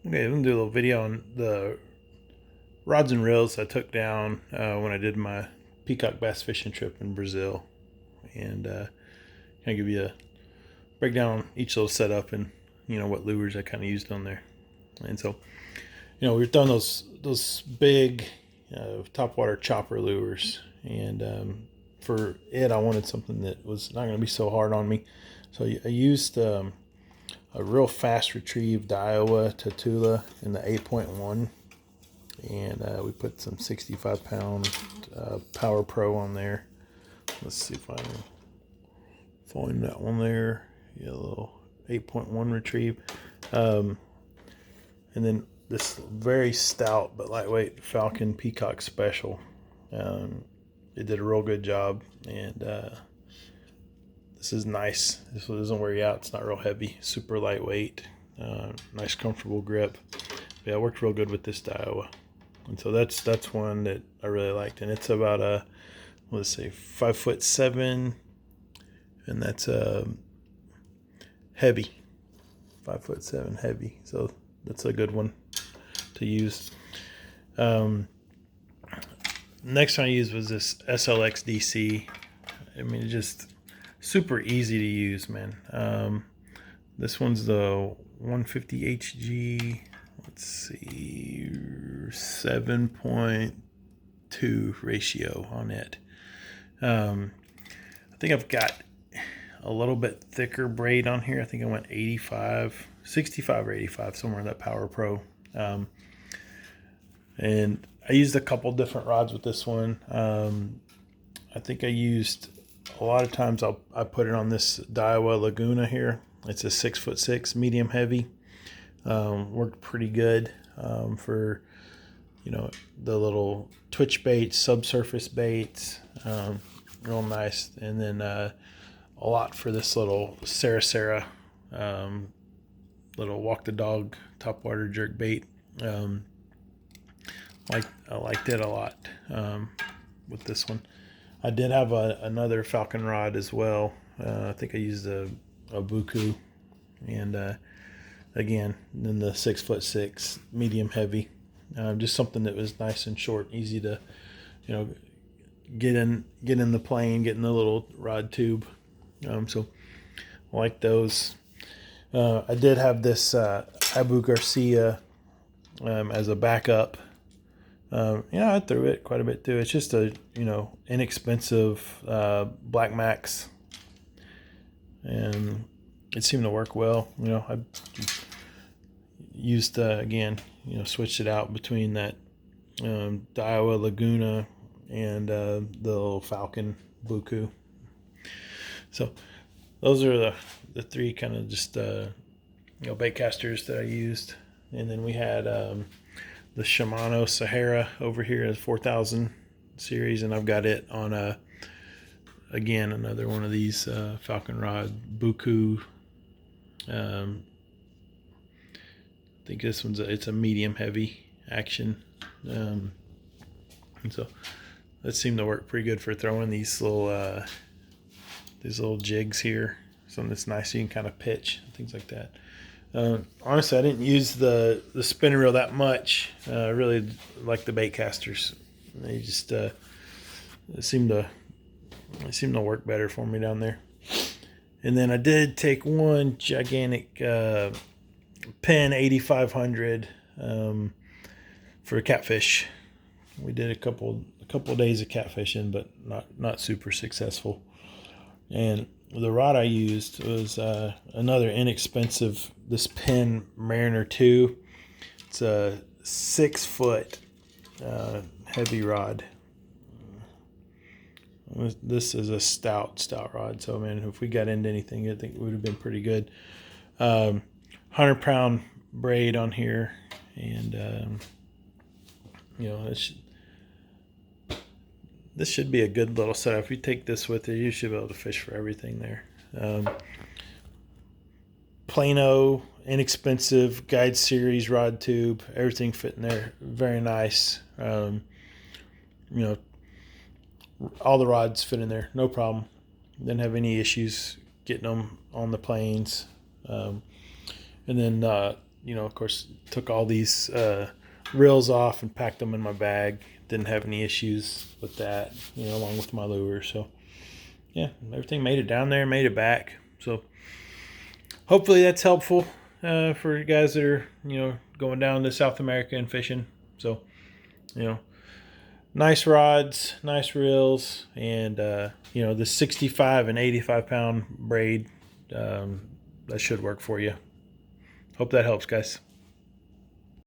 Okay, I'm gonna do a little video on the rods and reels I took down when I did my Peacock Bass fishing trip in Brazil, and kind of give you a breakdown on each little setup and what lures I kind of used on there. And so, we were throwing those big topwater chopper lures, and for it, I wanted something that was not going to be so hard on me. So I used a real fast retrieve Diawa Tatula in the 8.1, and we put some 65-pound Power Pro on there. Let's see if I can find that one there. Yeah, a little 8.1 retrieve. And then this very stout but lightweight Falcon Peacock Special. It did a real good job, and this is nice. This one doesn't wear you out. It's not real heavy, super lightweight, nice comfortable grip. But yeah, it worked real good with this Daiwa, and so that's one that I really liked. And it's about a, let's say, 5'7", and that's heavy, 5'7" heavy. So that's a good one to use. Next one I used was this SLX DC. I mean, just super easy to use, man. This one's the 150 HG. Let's see, 7.2 ratio on it. I think I've got a little bit thicker braid on here. I think I went 65 or 85, somewhere in that Power Pro. And I used a couple different rods with this one. I think I used, a lot of times I put it on this Diawa Laguna here. It's a 6'6", medium heavy. Worked pretty good for the little twitch baits, subsurface baits. Real nice. And then a lot for this little Sarah little walk the dog topwater jerk bait. I liked it a lot with this one. I did have another Falcon rod as well. I think I used a Bucoo, and again, then the 6'6", medium heavy. Just something that was nice and short, easy to get in the plane, get in the little rod tube. So I like those. I did have this Abu Garcia as a backup. I threw it quite a bit too. It's just a inexpensive Black Max, and it seemed to work well. I used again, switched it out between that Diawa Laguna and the little Falcon Bucoo. So those are the three kind of just bait casters that I used. And then we had the Shimano Sahara over here as 4000 series, and I've got it on again another one of these Falcon Rod Bucoo. I think this one's it's a medium heavy action, and so that seemed to work pretty good for throwing these little jigs here. Something that's nice, so you can kind of pitch, things like that. Honestly, I didn't use the spinning reel that much. I really like the bait casters. They just seem to work better for me down there. And then I did take one gigantic PENN 8500 for a catfish. We did a couple of days of catfishing, but not super successful. And the rod I used was another inexpensive, this Penn Mariner 2. It's a 6-foot heavy rod. This is a stout rod. So, man, if we got into anything, I think it would have been pretty good. 100-pound braid on here, and this should be a good little setup. If you take this with you, you should be able to fish for everything there. Plano, inexpensive guide series rod tube, everything fit in there, very nice. All the rods fit in there, no problem. Didn't have any issues getting them on the planes. And then you know, of course, took all these reels off and packed them in my bag. Didn't have any issues with that, you know, along with my lure. So yeah, everything made it down there, made it back. So hopefully that's helpful for you guys that are, you know, going down to South America and fishing. So, you know, nice rods, nice reels, and you know, the 65 and 85 pound braid, that should work for you. Hope that helps, guys.